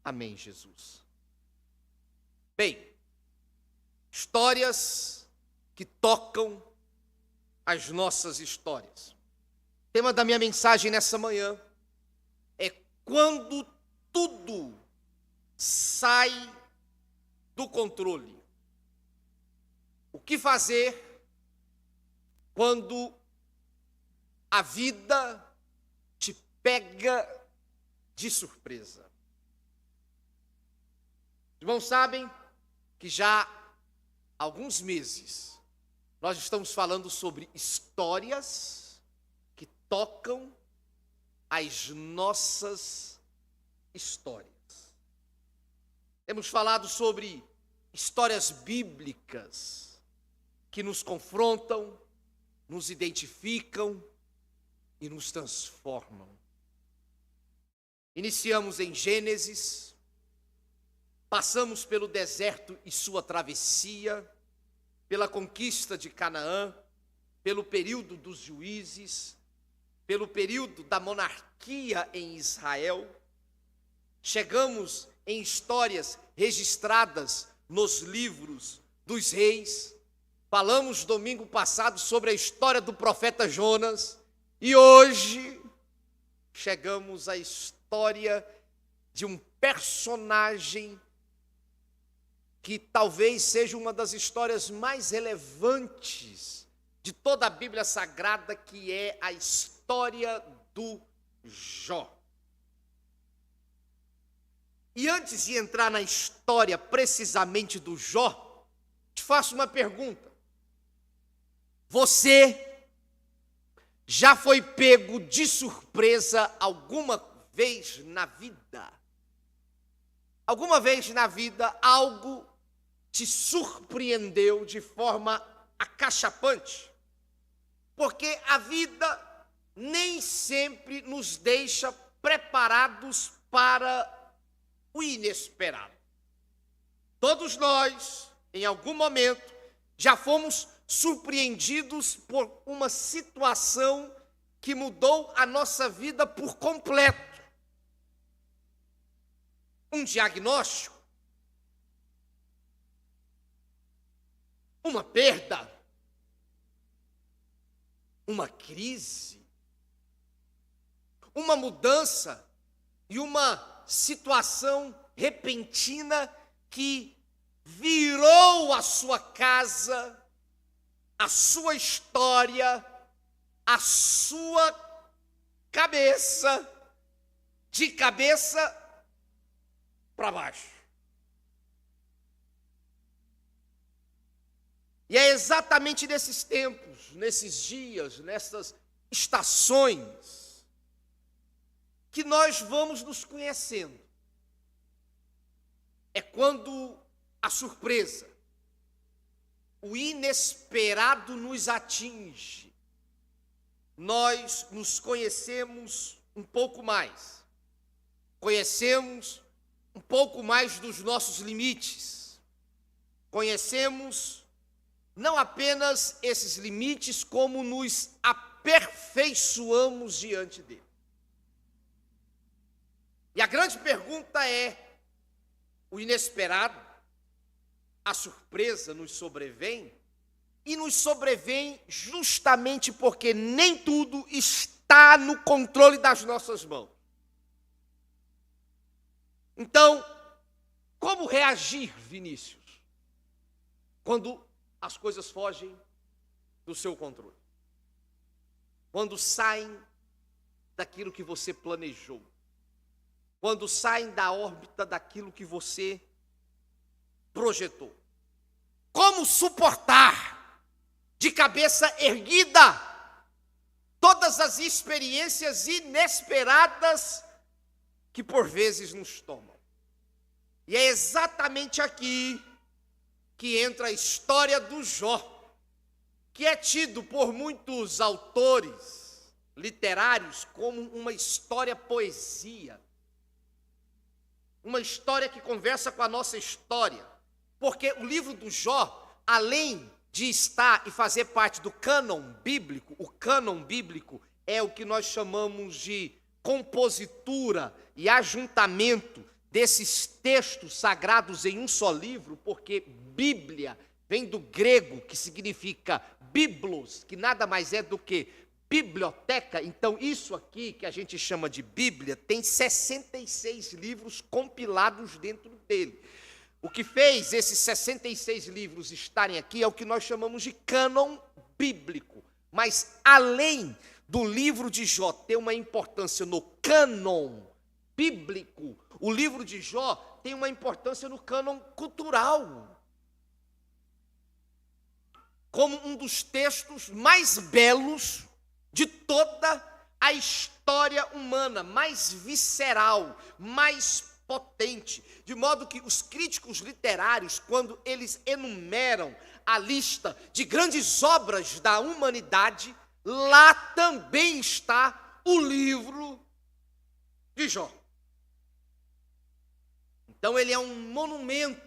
Amém, Jesus. Bem, histórias que tocam as nossas histórias. O tema da minha mensagem nessa manhã é quando tudo sai do controle. O que fazer quando a vida te pega de surpresa? Os irmãos sabem que já há alguns meses nós estamos falando sobre histórias que tocam as nossas histórias. Temos falado sobre histórias bíblicas que nos confrontam, nos identificam e nos transformam. Iniciamos em Gênesis, passamos pelo deserto e sua travessia, pela conquista de Canaã, pelo período dos juízes, pelo período da monarquia em Israel. Chegamos em histórias registradas nos livros dos reis. Falamos domingo passado sobre a história do profeta Jonas. E hoje chegamos à história de um personagem que talvez seja uma das histórias mais relevantes de toda a Bíblia Sagrada, que é a história do Jó. E antes de entrar na história precisamente do Jó, te faço uma pergunta. Você já foi pego de surpresa alguma vez na vida? Alguma vez na vida algo te surpreendeu de forma acachapante? Porque a vida nem sempre nos deixa preparados para o inesperado. Todos nós, em algum momento, já fomos surpreendidos por uma situação que mudou a nossa vida por completo. Um diagnóstico, uma perda, uma crise, uma mudança e uma situação repentina que virou a sua casa, a sua história, a sua cabeça, de cabeça para baixo. E é exatamente nesses tempos, nesses dias, nessas estações, que nós vamos nos conhecendo. É quando a surpresa, o inesperado nos atinge. Nós nos conhecemos um pouco mais. Conhecemos um pouco mais dos nossos limites. Conhecemos não apenas esses limites, como nos aperfeiçoamos diante dele. E a grande pergunta é: o inesperado, a surpresa nos sobrevém, e nos sobrevém justamente porque nem tudo está no controle das nossas mãos. Então, como reagir, Vinícius, quando as coisas fogem do seu controle? Quando saem daquilo que você planejou? Quando saem da órbita daquilo que você projetou? Como suportar de cabeça erguida todas as experiências inesperadas que por vezes nos tomam? E é exatamente aqui que entra a história do Jó, que é tido por muitos autores literários como uma história poesia, uma história que conversa com a nossa história, porque o livro do Jó, além de estar e fazer parte do cânon bíblico, o cânon bíblico é o que nós chamamos de compositura e ajuntamento desses textos sagrados em um só livro, porque Bíblia vem do grego, que significa biblos, que nada mais é do que biblioteca. Então, isso aqui que a gente chama de Bíblia tem 66 livros compilados dentro dele. O que fez esses 66 livros estarem aqui é o que nós chamamos de cânon bíblico. Mas, além do livro de Jó ter uma importância no cânon bíblico, o livro de Jó tem uma importância no cânon cultural, como um dos textos mais belos de toda a história humana, mais visceral, mais potente, de modo que os críticos literários, quando eles enumeram a lista de grandes obras da humanidade, lá também está o livro de Jó. Então ele é um monumento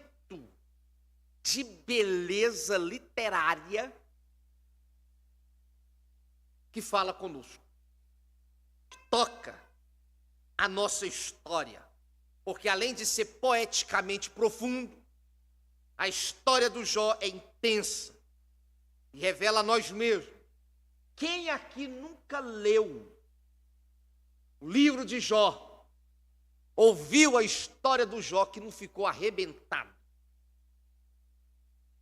de beleza literária que fala conosco, que toca a nossa história, porque além de ser poeticamente profundo, a história do Jó é intensa e revela a nós mesmos. Quem aqui nunca leu o livro de Jó, ouviu a história do Jó que não ficou arrebentado,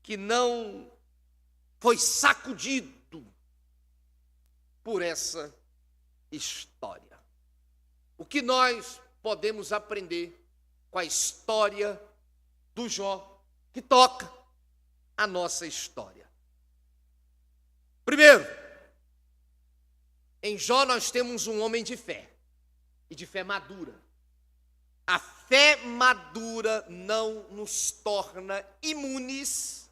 que não foi sacudido por essa história? O que nós podemos aprender com a história do Jó, que toca a nossa história? Primeiro, em Jó nós temos um homem de fé, e de fé madura. A fé madura não nos torna imunes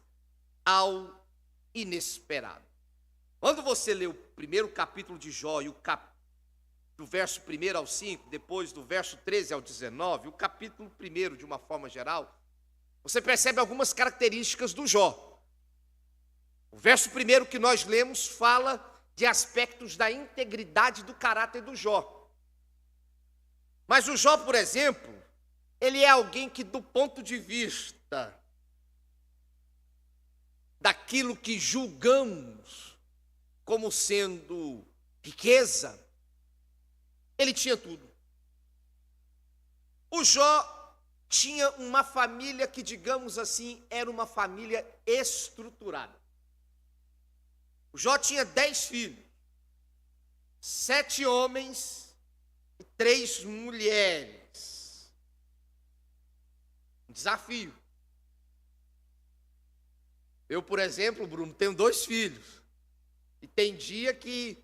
ao inesperado. Quando você lê o primeiro capítulo de Jó, e do verso 1 ao 5, depois do verso 13 ao 19, o capítulo 1, de uma forma geral, você percebe algumas características do Jó. O verso 1 que nós lemos fala de aspectos da integridade do caráter do Jó. Mas o Jó, por exemplo, ele é alguém que, do ponto de vista daquilo que julgamos como sendo riqueza, ele tinha tudo. O Jó tinha uma família que, digamos assim, era uma família estruturada. O Jó tinha 10 filhos, 7 homens e 3 mulheres. Um desafio. Eu, por exemplo, Bruno, tenho 2 filhos. E tem dia que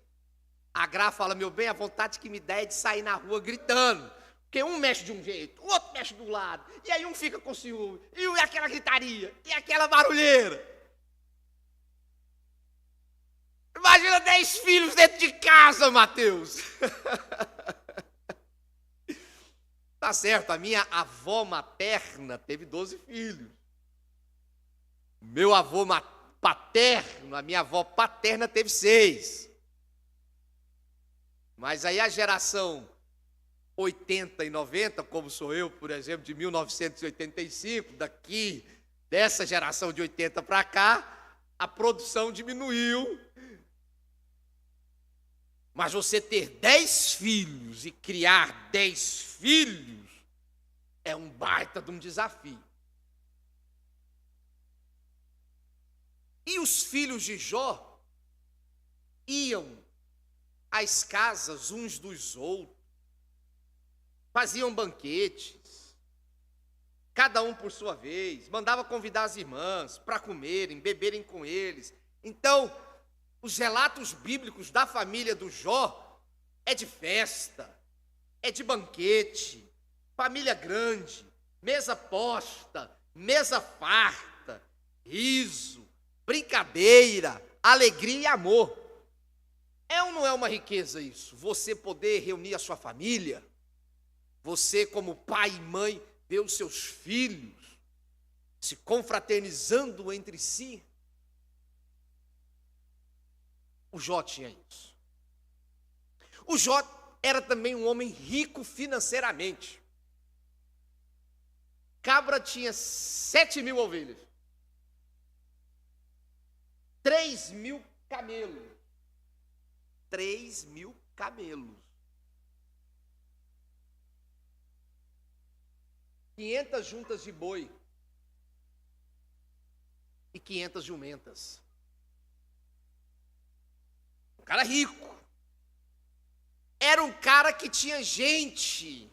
a Gra fala, meu bem, a vontade que me dá é de sair na rua gritando. Porque um mexe de um jeito, o outro mexe do lado. E aí um fica com ciúme. E aquela gritaria, e aquela barulheira. Imagina 10 filhos dentro de casa, Mateus. Tá certo, a minha avó materna teve 12 filhos. Meu avô paterno, a minha avó paterna teve 6. Mas aí a geração 80 e 90, como sou eu, por exemplo, de 1985, dessa geração de 80 para cá, a produção diminuiu. Mas você ter 10 filhos e criar 10 filhos é um baita de um desafio. E os filhos de Jó iam às casas uns dos outros, faziam banquetes, cada um por sua vez, mandava convidar as irmãs para comerem, beberem com eles. Então, os relatos bíblicos da família do Jó é de festa, é de banquete, família grande, mesa posta, mesa farta, riso, brincadeira, alegria e amor. É ou não é uma riqueza isso? Você poder reunir a sua família, você como pai e mãe, ver os seus filhos se confraternizando entre si. O Jó tinha isso. O Jó era também um homem rico financeiramente. cabra tinha 7.000 ovelhas. 3.000 camelos. 3.000 camelos. 500 juntas de boi. E 500 jumentas. Um cara rico. Era um cara que tinha gente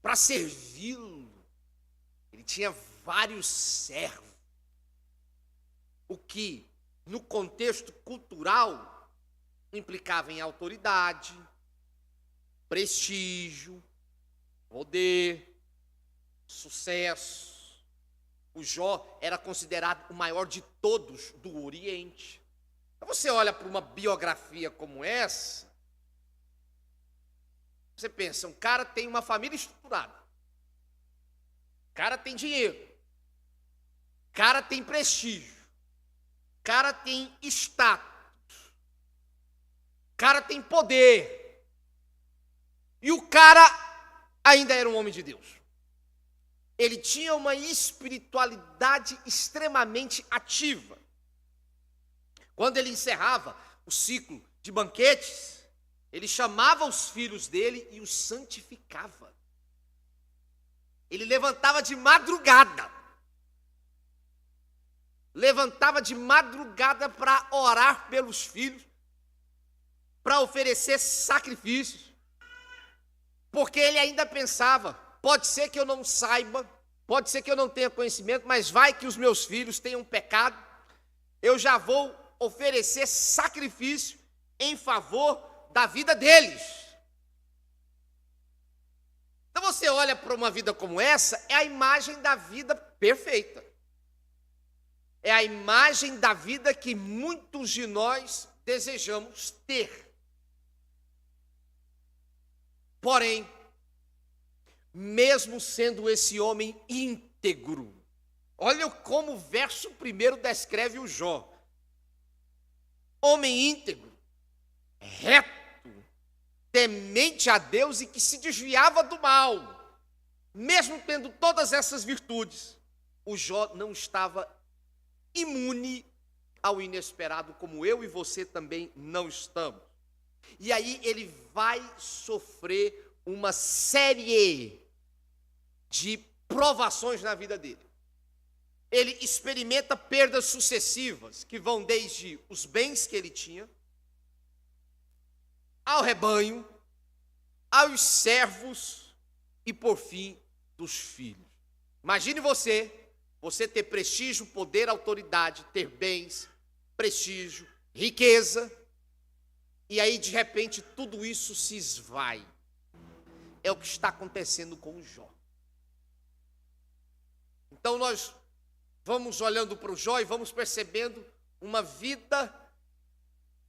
para servi-lo. Ele tinha vários servos. O que, no contexto cultural, implicava em autoridade, prestígio, poder, sucesso. O Jó era considerado o maior de todos do Oriente. Então você olha para uma biografia como essa, você pensa, um cara tem uma família estruturada, o cara tem dinheiro, o cara tem prestígio, o cara tem status, o cara tem poder, e o cara ainda era um homem de Deus. Ele tinha uma espiritualidade extremamente ativa. Quando ele encerrava o ciclo de banquetes, ele chamava os filhos dele e os santificava. Ele levantava de madrugada. Levantava de madrugada para orar pelos filhos, para oferecer sacrifícios. Porque ele ainda pensava, pode ser que eu não saiba, pode ser que eu não tenha conhecimento, mas vai que os meus filhos tenham pecado, eu já vou oferecer sacrifício em favor da vida deles. Então você olha para uma vida como essa, é a imagem da vida perfeita. É a imagem da vida que muitos de nós desejamos ter. Porém, mesmo sendo esse homem íntegro, olha como o verso 1 descreve o Jó. Homem íntegro, reto, temente a Deus e que se desviava do mal. Mesmo tendo todas essas virtudes, o Jó não estava imune ao inesperado, como eu e você também não estamos. E aí ele vai sofrer uma série de provações na vida dele. Ele experimenta perdas sucessivas, que vão desde os bens que ele tinha, ao rebanho, aos servos e, por fim, dos filhos. Imagine você ter prestígio, poder, autoridade, ter bens, prestígio, riqueza, e aí, de repente, tudo isso se esvai. É o que está acontecendo com o Jó. Então, nós vamos olhando para o Jó e vamos percebendo uma vida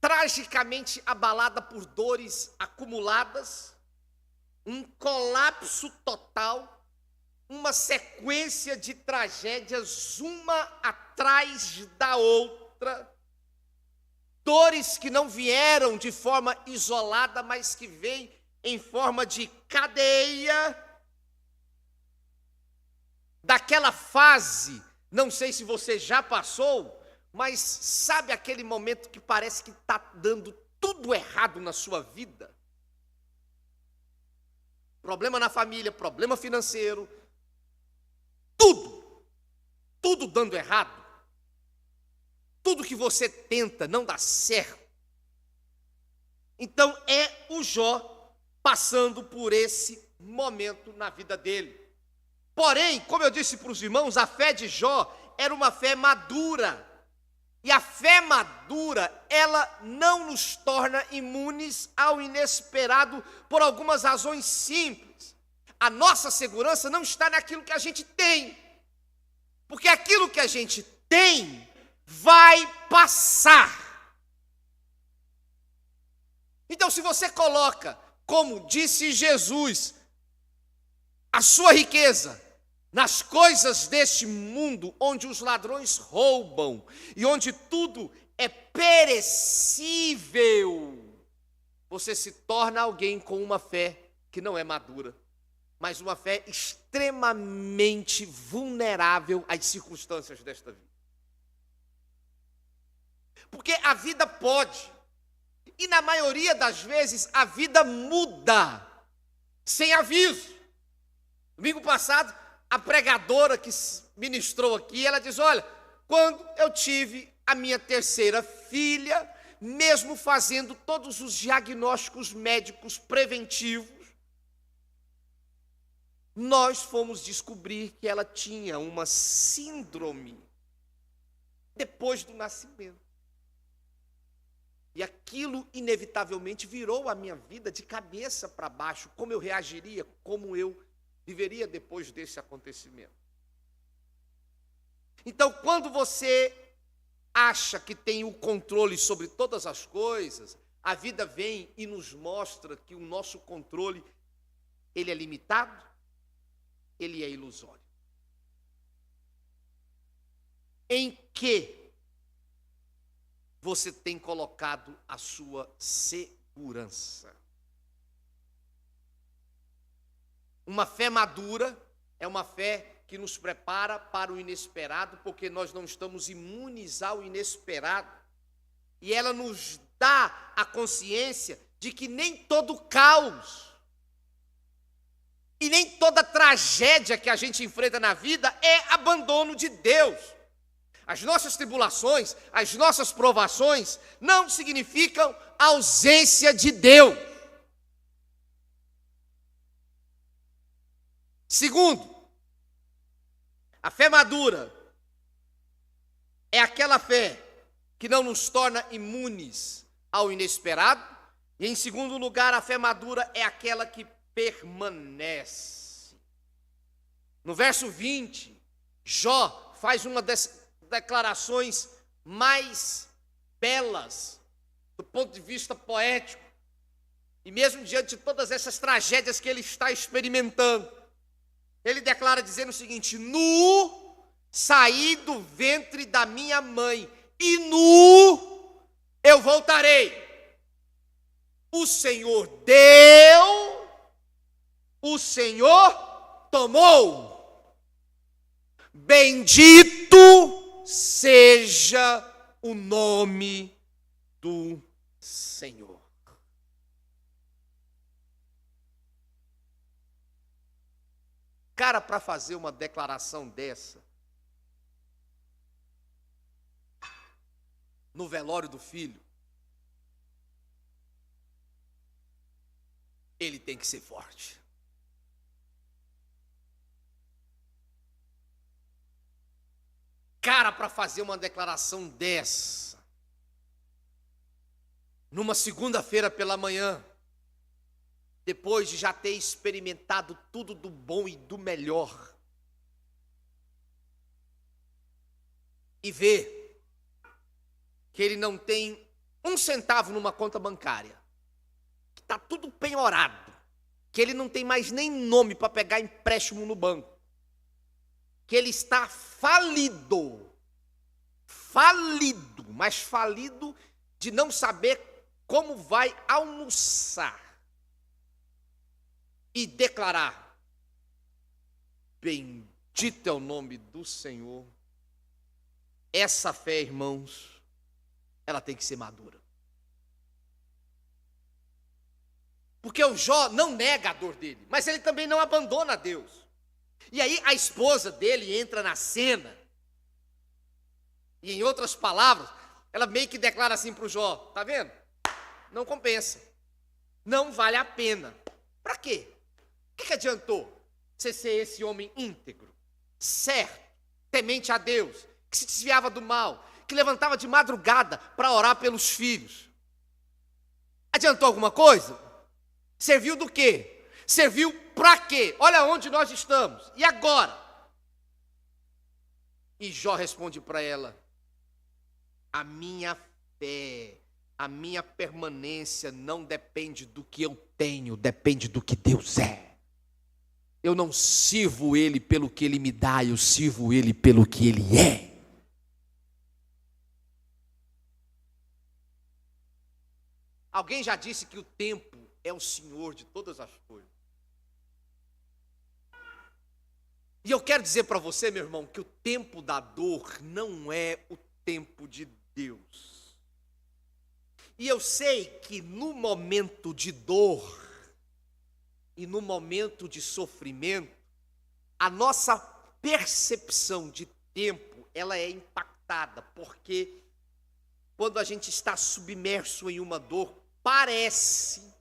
tragicamente abalada por dores acumuladas, um colapso total, uma sequência de tragédias, uma atrás da outra, dores que não vieram de forma isolada, mas que vêm em forma de cadeia, daquela fase, não sei se você já passou, mas sabe aquele momento que parece que está dando tudo errado na sua vida? Problema na família, problema financeiro, tudo dando errado. Tudo que você tenta não dá certo. Então é o Jó passando por esse momento na vida dele. Porém, como eu disse para os irmãos, a fé de Jó era uma fé madura. E a fé madura, ela não nos torna imunes ao inesperado por algumas razões simples. A nossa segurança não está naquilo que a gente tem. Porque aquilo que a gente tem vai passar. Então, se você coloca, como disse Jesus, a sua riqueza nas coisas deste mundo, onde os ladrões roubam e onde tudo é perecível, você se torna alguém com uma fé que não é madura. mas uma fé extremamente vulnerável às circunstâncias desta vida. Porque a vida pode, e na maioria das vezes a vida muda, sem aviso. Domingo passado, a pregadora que ministrou aqui, ela diz, olha, quando eu tive a minha terceira filha, mesmo fazendo todos os diagnósticos médicos preventivos, nós fomos descobrir que ela tinha uma síndrome depois do nascimento. E aquilo, inevitavelmente, virou a minha vida de cabeça para baixo. Como eu reagiria, como eu viveria depois desse acontecimento. Então, quando você acha que tem o controle sobre todas as coisas, a vida vem e nos mostra que o nosso controle, ele é limitado, ele é ilusório. Em que você tem colocado a sua segurança? Uma fé madura é uma fé que nos prepara para o inesperado, porque nós não estamos imunes ao inesperado. E ela nos dá a consciência de que nem todo caos e nem toda tragédia que a gente enfrenta na vida é abandono de Deus. As nossas tribulações, as nossas provações não significam ausência de Deus. Segundo, a fé madura é aquela fé que não nos torna imunes ao inesperado. E, em segundo lugar, a fé madura é aquela que permanece. No verso 20, Jó faz uma das declarações mais belas do ponto de vista poético. E mesmo diante de todas essas tragédias que ele está experimentando, ele declara dizendo o seguinte: nu saí do ventre da minha mãe, e nu eu voltarei. O Senhor deu, o Senhor tomou. Bendito seja o nome do Senhor. Cara, para fazer uma declaração dessa, no velório do filho, ele tem que ser forte. Cara, para fazer uma declaração dessa, numa segunda-feira pela manhã, depois de já ter experimentado tudo do bom e do melhor, e ver que ele não tem um centavo numa conta bancária, que está tudo penhorado, que ele não tem mais nem nome para pegar empréstimo no banco, que ele está falido, mas falido de não saber como vai almoçar, e declarar: bendito é o nome do Senhor. Essa fé, irmãos, ela tem que ser madura. Porque o Jó não nega a dor dele, mas ele também não abandona Deus. E aí a esposa dele entra na cena, e em outras palavras, ela meio que declara assim para o Jó: tá vendo? Não compensa, não vale a pena. Para quê? O que adiantou você ser esse homem íntegro, certo, temente a Deus, que se desviava do mal, que levantava de madrugada para orar pelos filhos? Adiantou alguma coisa? Serviu do quê? Serviu para quê? Olha onde nós estamos. E agora? E Jó responde para ela: a minha fé, a minha permanência não depende do que eu tenho, depende do que Deus é. Eu não sirvo Ele pelo que Ele me dá, eu sirvo Ele pelo que Ele é. Alguém já disse que o tempo é o senhor de todas as coisas. E eu quero dizer para você, meu irmão, que o tempo da dor não é o tempo de Deus. E eu sei que no momento de dor e no momento de sofrimento, a nossa percepção de tempo, ela é impactada, porque quando a gente está submerso em uma dor, parece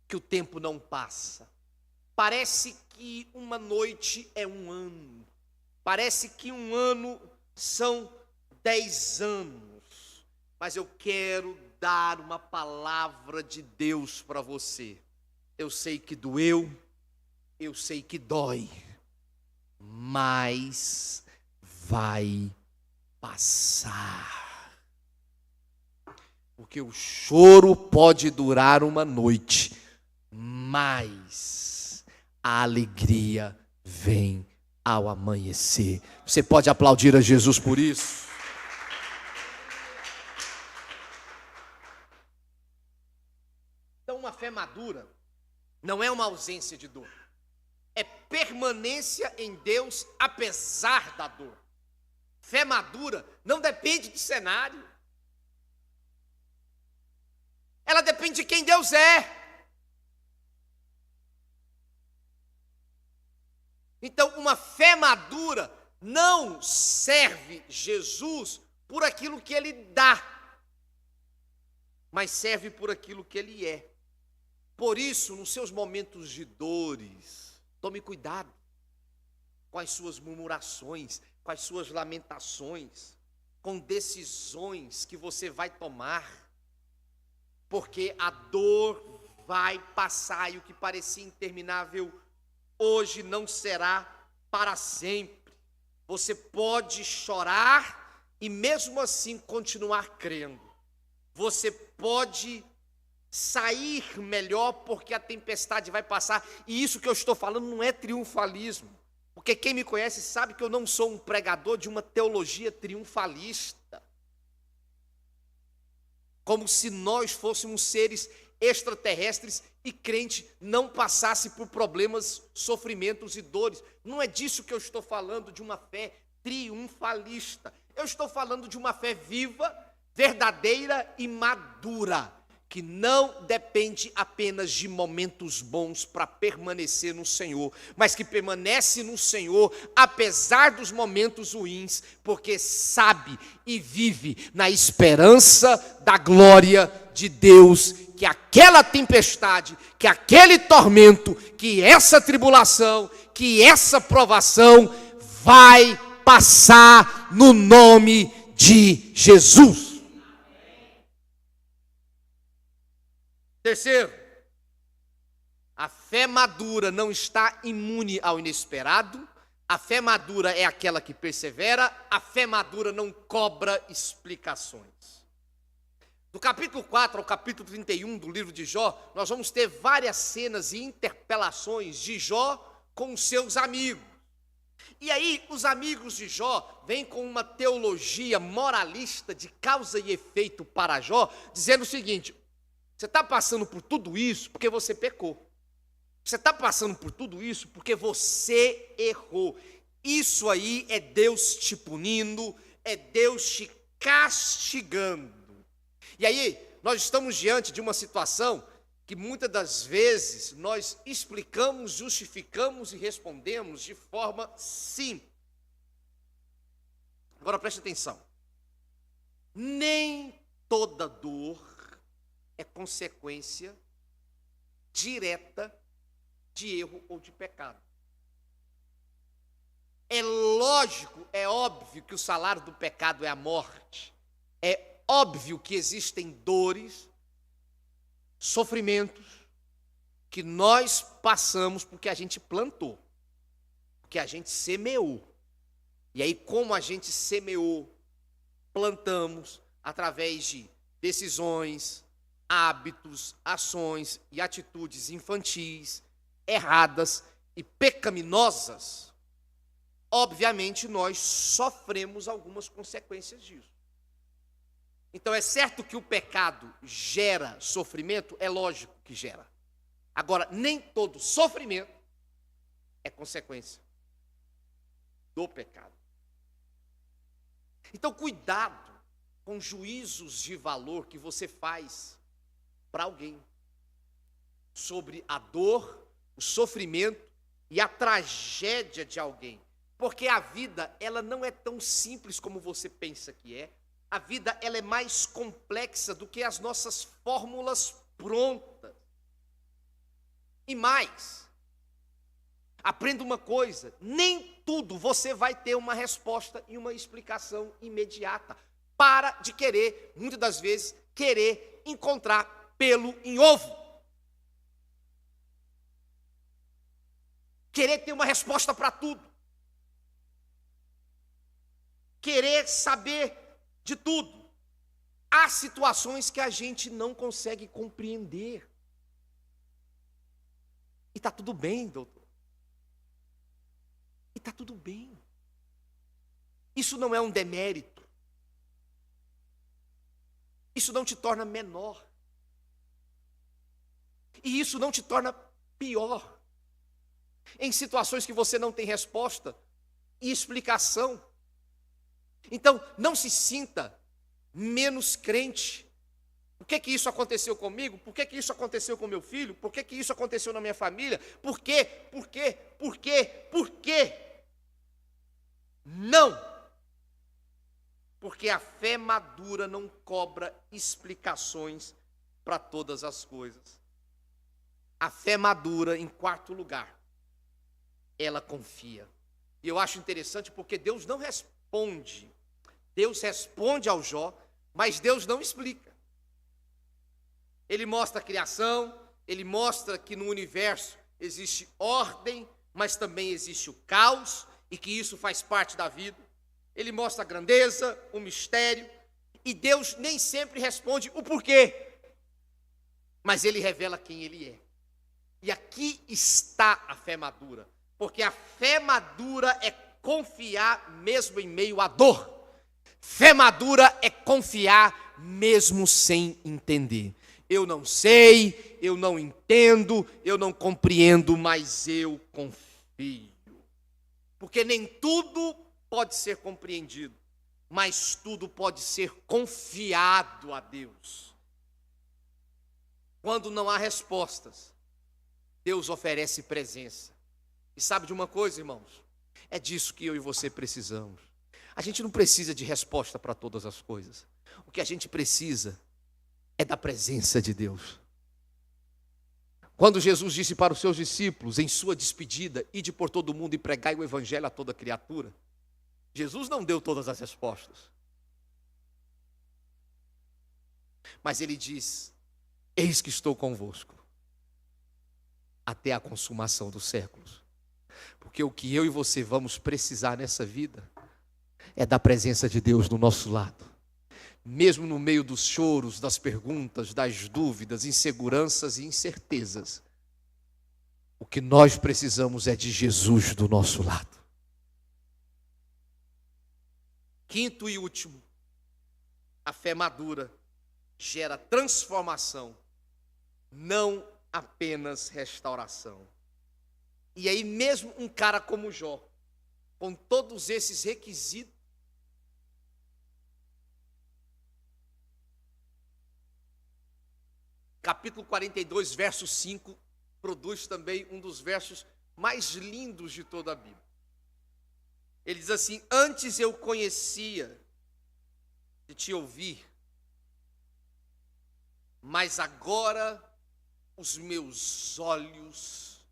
que o tempo não passa. Parece que uma noite é um ano. Parece que um ano são 10 anos. Mas eu quero dar uma palavra de Deus para você. Eu sei que doeu, eu sei que dói, mas vai passar. Porque o choro pode durar uma noite, mas a alegria vem ao amanhecer. Você pode aplaudir a Jesus por isso? Então, uma fé madura não é uma ausência de dor, é permanência em Deus apesar da dor. Fé madura não depende do cenário, ela depende de quem Deus é. Então, uma fé madura não serve Jesus por aquilo que ele dá, mas serve por aquilo que ele é. Por isso, nos seus momentos de dores, tome cuidado com as suas murmurações, com as suas lamentações, com decisões que você vai tomar, porque a dor vai passar e o que parecia interminável hoje não será para sempre. Você pode chorar e mesmo assim continuar crendo. Você pode sair melhor porque a tempestade vai passar. E isso que eu estou falando não é triunfalismo. Porque quem me conhece sabe que eu não sou um pregador de uma teologia triunfalista. Como se nós fôssemos seres extraterrestres e crente não passasse por problemas, sofrimentos e dores. Não é disso que eu estou falando, de uma fé triunfalista. Eu estou falando de uma fé viva, verdadeira e madura, que não depende apenas de momentos bons para permanecer no Senhor, mas que permanece no Senhor apesar dos momentos ruins, porque sabe e vive na esperança da glória de Deus, que aquela tempestade, que aquele tormento, que essa tribulação, que essa provação vai passar no nome de Jesus. Terceiro, a fé madura não está imune ao inesperado, a fé madura é aquela que persevera, a fé madura não cobra explicações. Do capítulo 4 ao capítulo 31 do livro de Jó, nós vamos ter várias cenas e interpelações de Jó com os seus amigos. E aí, os amigos de Jó vêm com uma teologia moralista de causa e efeito para Jó, dizendo o seguinte: você está passando por tudo isso porque você pecou. Você está passando por tudo isso porque você errou. Isso aí é Deus te punindo, é Deus te castigando. E aí, nós estamos diante de uma situação que muitas das vezes nós explicamos, justificamos e respondemos de forma simples. Agora preste atenção. Nem toda dor é consequência direta de erro ou de pecado. É lógico, é óbvio que o salário do pecado é a morte. É óbvio que existem dores, sofrimentos que nós passamos porque a gente plantou, porque a gente semeou. E aí, como a gente semeou, plantamos através de decisões, hábitos, ações e atitudes infantis, erradas e pecaminosas, obviamente nós sofremos algumas consequências disso. Então é certo que o pecado gera sofrimento, é lógico que gera. Agora, nem todo sofrimento é consequência. do pecado. Então, cuidado com juízos de valor que você faz para alguém sobre a dor, o sofrimento e a tragédia de alguém. Porque a vida, ela não é tão simples como você pensa que é. A vida, ela é mais complexa do que as nossas fórmulas prontas. E mais, aprenda uma coisa, nem tudo você vai ter uma resposta e uma explicação imediata. Para de querer, muitas das vezes, querer encontrar pelo em ovo. Querer ter uma resposta para tudo. Querer saber de tudo. Há situações que a gente não consegue compreender. E está tudo bem, doutor. E está tudo bem. Isso não é um demérito. Isso não te torna menor. E isso não te torna pior. Em situações que você não tem resposta e explicação. Então, não se sinta menos crente. Por que isso aconteceu comigo? Por que isso aconteceu com meu filho? Por que isso aconteceu na minha família? Por quê? Por quê? Por quê? Por quê? Não! Porque a fé madura não cobra explicações para todas as coisas. A fé madura, em quarto lugar, ela confia. E eu acho interessante porque Deus não responde. Deus responde ao Jó, mas Deus não explica. Ele mostra a criação, ele mostra que no universo existe ordem, mas também existe o caos, e que isso faz parte da vida. Ele mostra a grandeza, o mistério, e Deus nem sempre responde o porquê, mas ele revela quem ele é. E aqui está a fé madura, porque a fé madura é confiar mesmo em meio à dor. Fé madura é confiar mesmo sem entender. Eu não sei, eu não entendo, eu não compreendo, mas eu confio. Porque nem tudo pode ser compreendido, mas tudo pode ser confiado a Deus. Quando não há respostas, Deus oferece presença. E sabe de uma coisa, irmãos? É disso que eu e você precisamos. A gente não precisa de resposta para todas as coisas. O que a gente precisa é da presença de Deus. Quando Jesus disse para os seus discípulos, em sua despedida, ide por todo mundo e pregai o evangelho a toda criatura, Jesus não deu todas as respostas. Mas ele diz, eis que estou convosco, até a consumação dos séculos. Porque o que eu e você vamos precisar nessa vida é da presença de Deus do nosso lado. Mesmo no meio dos choros, das perguntas, das dúvidas, inseguranças e incertezas, o que nós precisamos é de Jesus do nosso lado. Quinto e último, a fé madura gera transformação, não apenas restauração. E aí mesmo um cara como Jó, com todos esses requisitos, capítulo 42, verso 5, produz também um dos versos mais lindos de toda a Bíblia. Ele diz assim, antes eu conhecia de te ouvir, mas agora os meus olhos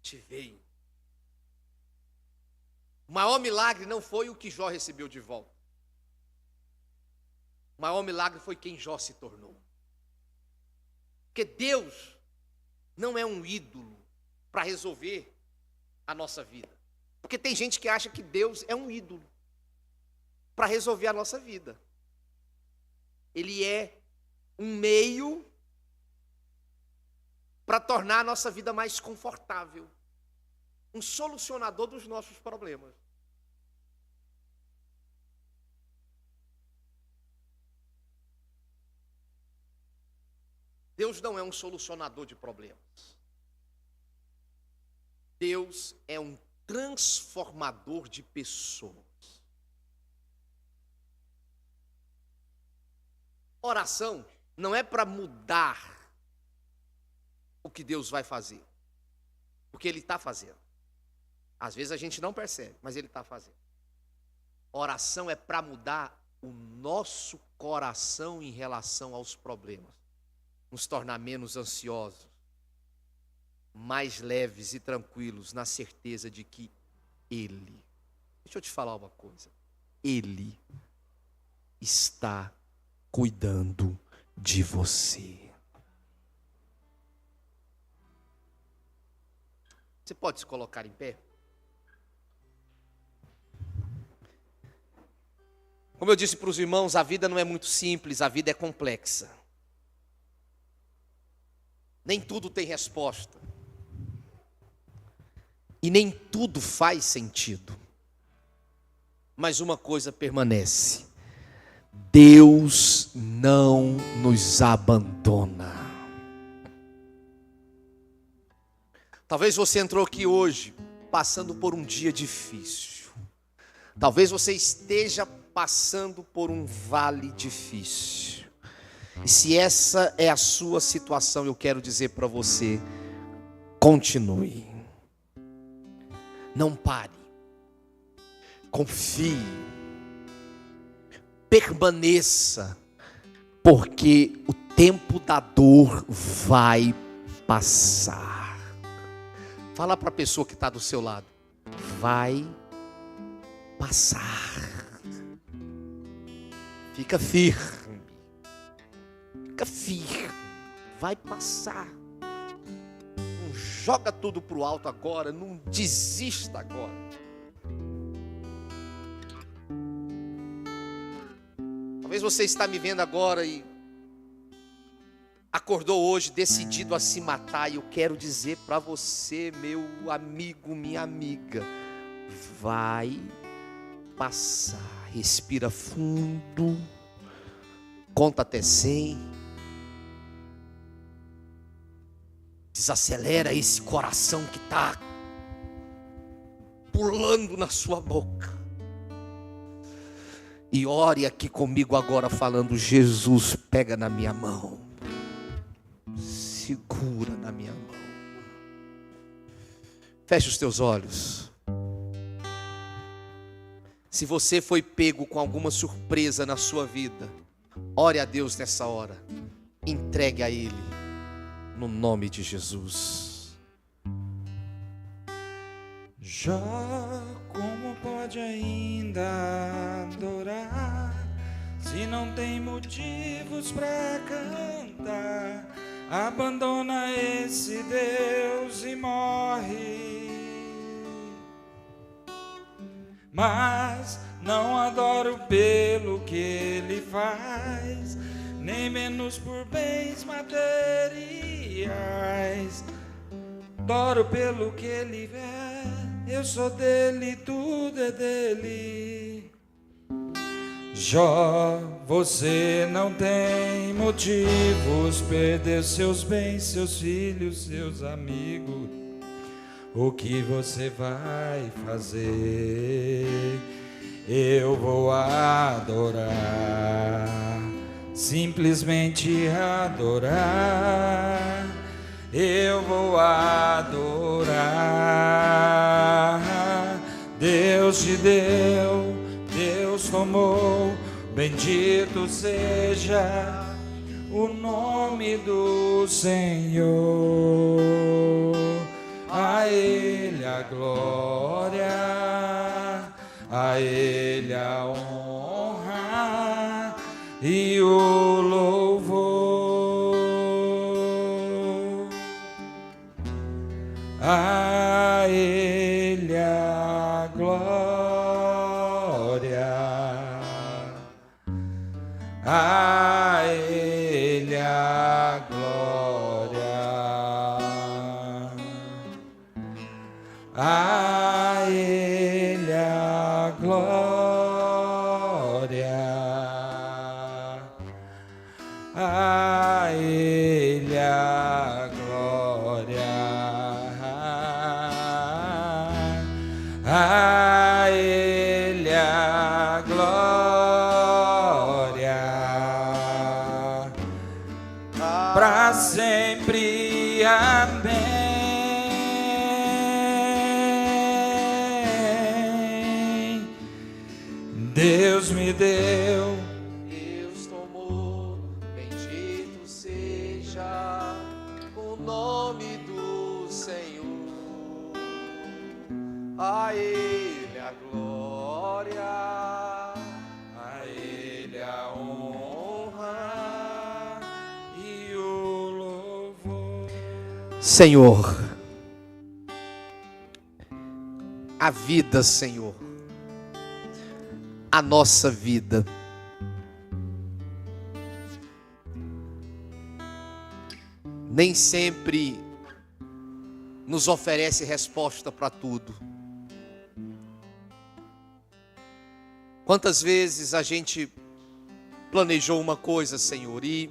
te veem. O maior milagre não foi o que Jó recebeu de volta. O maior milagre foi quem Jó se tornou. Porque Deus não é um ídolo para resolver a nossa vida. Porque tem gente que acha que Deus é um ídolo para resolver a nossa vida. Ele é um meio para tornar a nossa vida mais confortável. Um solucionador dos nossos problemas. Deus não é um solucionador de problemas. Deus é um transformador de pessoas. Oração não é para mudar o que Deus vai fazer, porque Ele está fazendo. Às vezes a gente não percebe, mas Ele está fazendo. Oração é para mudar o nosso coração em relação aos problemas, nos tornar menos ansiosos, mais leves e tranquilos, na certeza de que Ele, deixa eu te falar uma coisa, Ele está cuidando de você. Você pode se colocar em pé? Como eu disse para os irmãos, a vida não é muito simples, a vida é complexa. Nem tudo tem resposta. E nem tudo faz sentido. Mas uma coisa permanece: Deus não nos abandona. Talvez você entrou aqui hoje passando por um dia difícil. Talvez você esteja passando por um vale difícil. E se essa é a sua situação, eu quero dizer para você: continue. Não pare. Confie. Permaneça. Porque o tempo da dor vai passar. Fala para a pessoa que está do seu lado: vai passar. Fica firme. Fica firme. Vai passar. Não joga tudo para o alto agora. Não desista agora. Talvez você está me vendo agora e acordou hoje decidido a se matar. E eu quero dizer para você, meu amigo, minha amiga, vai passar. Respira fundo, conta até 100, desacelera esse coração que está pulando na sua boca, e ore aqui comigo agora falando: Jesus, pega na minha mão, segura na minha mão. Feche os teus olhos. Se você foi pego com alguma surpresa na sua vida, ore a Deus nessa hora. Entregue a Ele, no nome de Jesus. Jó, como pode ainda adorar, se não tem motivos para cantar? Abandona esse Deus e morre. Mas não adoro pelo que Ele faz, nem menos por bens materiais. Adoro pelo que Ele é, eu sou dele, tudo é dele. Jó, você não tem motivos, perdeu seus bens, seus filhos, seus amigos. O que você vai fazer? Eu vou adorar, simplesmente adorar. Eu vou adorar. Deus te deu, Deus tomou, bendito seja o nome do Senhor. A Ele a glória, a Ele a honra e o louvor. A Ele a glória, a Ele a glória, a Ele a glória, a Ele a glória, A Ele a glória, para sempre, amém. Deus me deu, Deus tomou, bendito seja o nome do Senhor. A Ele a glória, a Ele a honra e o louvor. Senhor, a vida, Senhor, a nossa vida, nem sempre nos oferece resposta para tudo. Quantas vezes a gente planejou uma coisa, Senhor, e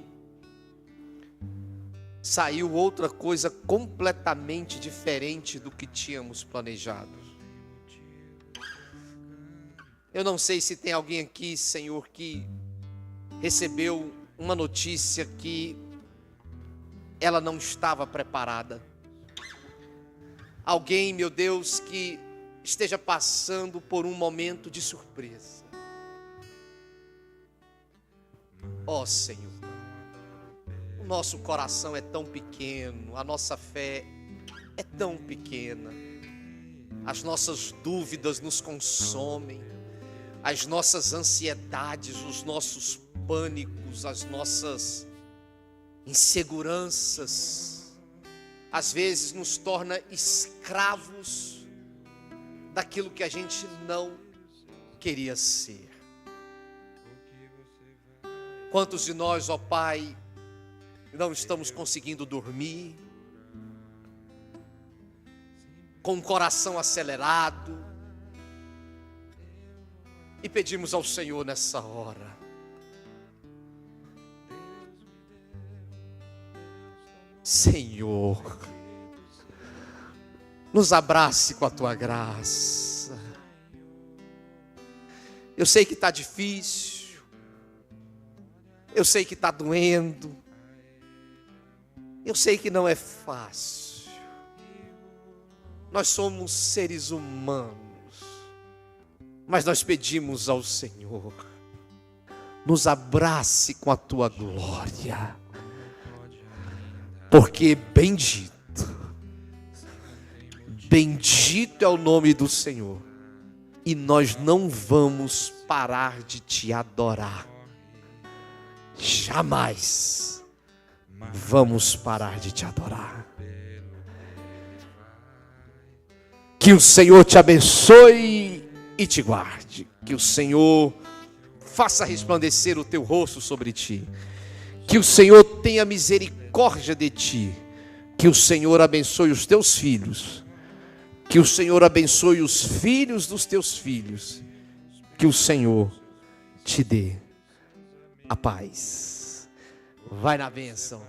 saiu outra coisa completamente diferente do que tínhamos planejado. Eu não sei se tem alguém aqui, Senhor, que recebeu uma notícia que ela não estava preparada. Alguém, meu Deus, que esteja passando por um momento de surpresa. Ó Senhor, o nosso coração é tão pequeno, a nossa fé é tão pequena, as nossas dúvidas nos consomem, as nossas ansiedades, os nossos pânicos, as nossas inseguranças, às vezes nos torna escravos daquilo que a gente não queria ser. Quantos de nós, ó Pai, não estamos conseguindo dormir, com o coração acelerado, e pedimos ao Senhor nessa hora: Senhor, nos abrace com a Tua graça. Eu sei que está difícil, eu sei que está doendo, eu sei que não é fácil. Nós somos seres humanos, mas nós pedimos ao Senhor: nos abrace com a Tua glória, porque bendito é o nome do Senhor, e nós não vamos parar de Te adorar. Jamais vamos parar de Te adorar. Que o Senhor te abençoe e te guarde. Que o Senhor faça resplandecer o teu rosto sobre ti. Que o Senhor tenha misericórdia de ti. Que o Senhor abençoe os teus filhos. Que o Senhor abençoe os filhos dos teus filhos. Que o Senhor te dê a paz. Vai na bênção.